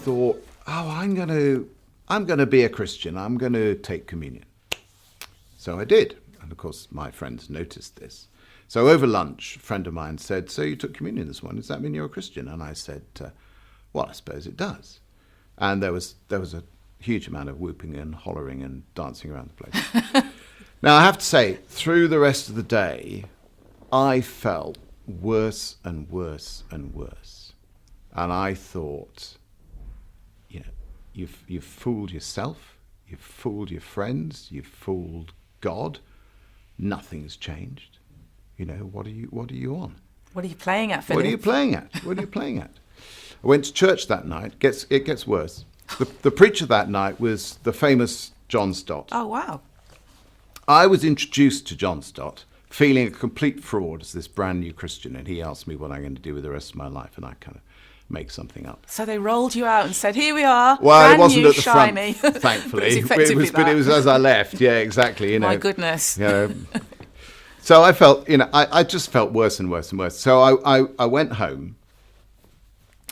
thought, I'm going to be a Christian. I'm going to take communion. So I did. And of course, my friends noticed this. So over lunch, a friend of mine said, so you took communion this morning. Does that mean you're a Christian? And I said, well, I suppose it does. And there was a huge amount of whooping and hollering and dancing around the place. Now, I have to say, through the rest of the day, I felt worse and worse and worse. And I thought, you've fooled yourself, you've fooled your friends, you've fooled God. Nothing's changed. What are you on? What are you playing at, Philip? What are you playing at? I went to church that night. It gets worse. The preacher that night was the famous John Stott. Oh, wow. I was introduced to John Stott feeling a complete fraud as this brand new Christian, and he asked me what I'm going to do with the rest of my life, and I kind of make something up. So they rolled you out and said, here we are, well, brand it wasn't new, at the shiny. front, thankfully. But it was as I left. Yeah, exactly. My goodness. So I felt, I just felt worse and worse and worse. So I went home,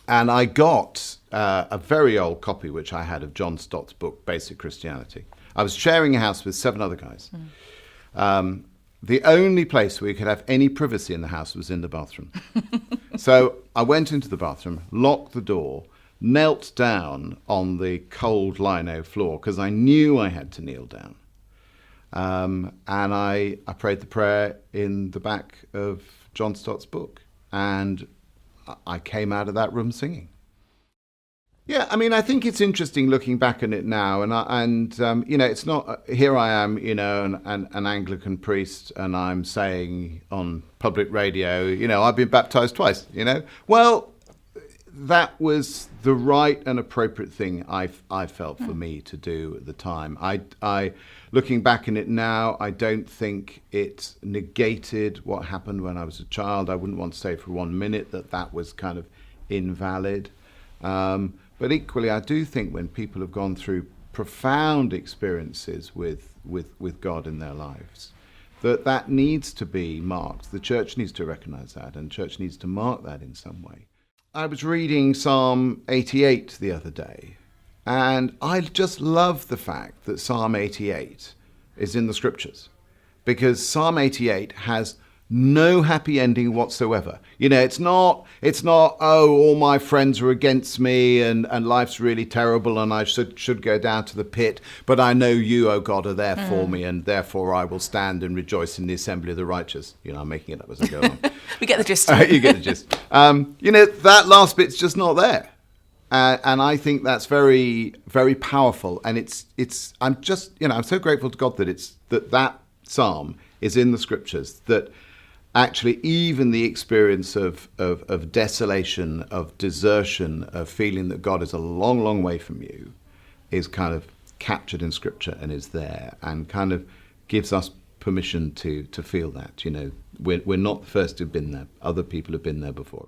and I got a very old copy, which I had, of John Stott's book, Basic Christianity. I was sharing a house with 7 other guys. The only place where you could have any privacy in the house was in the bathroom. So I went into the bathroom, locked the door, knelt down on the cold lino floor because I knew I had to kneel down. And I prayed the prayer in the back of John Stott's book. And I came out of that room singing. Yeah, I mean, I think it's interesting looking back on it now, and it's not, here I am, an Anglican priest, and I'm saying on public radio, I've been baptized twice, Well, that was the right and appropriate thing I felt for me to do at the time. I looking back in it now, I don't think it negated what happened when I was a child. I wouldn't want to say for 1 minute that was kind of invalid. But equally, I do think when people have gone through profound experiences with God in their lives, that needs to be marked. The church needs to recognize that, and the church needs to mark that in some way. I was reading Psalm 88 the other day, and I just love the fact that Psalm 88 is in the scriptures, because Psalm 88 has no happy ending whatsoever. It's not, all my friends are against me and life's really terrible and I should go down to the pit, but I know you, O God, are there for me, and therefore I will stand and rejoice in the assembly of the righteous. I'm making it up as I go on. We get the gist. You get the gist. That last bit's just not there. And I think that's very, very powerful. And I'm just, I'm so grateful to God that that psalm is in the scriptures, that actually even the experience of desolation, of desertion, of feeling that God is a long, long way from you is kind of captured in scripture and is there and kind of gives us permission to feel that. We're not the first who've been there. Other people have been there before.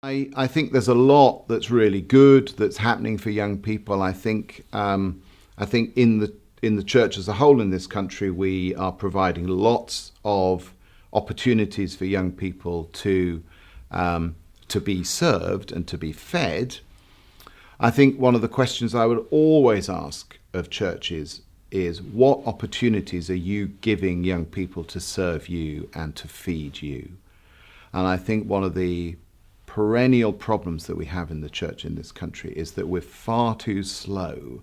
I think there's a lot that's really good that's happening for young people. I think in the church as a whole in this country, we are providing lots of opportunities for young people to be served and to be fed. I think one of the questions I would always ask of churches is, what opportunities are you giving young people to serve you and to feed you? And I think one of the perennial problems that we have in the church in this country is that we're far too slow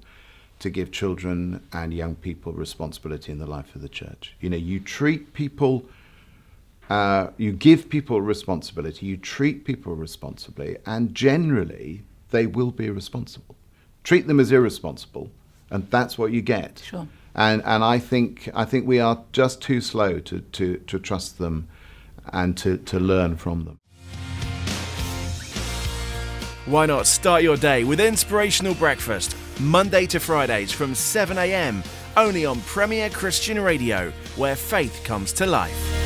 to give children and young people responsibility in the life of the church. You treat people you give people responsibility, you treat people responsibly, and generally they will be responsible. Treat them as irresponsible, and that's what you get. Sure. And I think we are just too slow to trust them and to learn from them. Why not start your day with Inspirational Breakfast, Monday to Fridays from 7 a.m, only on Premier Christian Radio, where faith comes to life.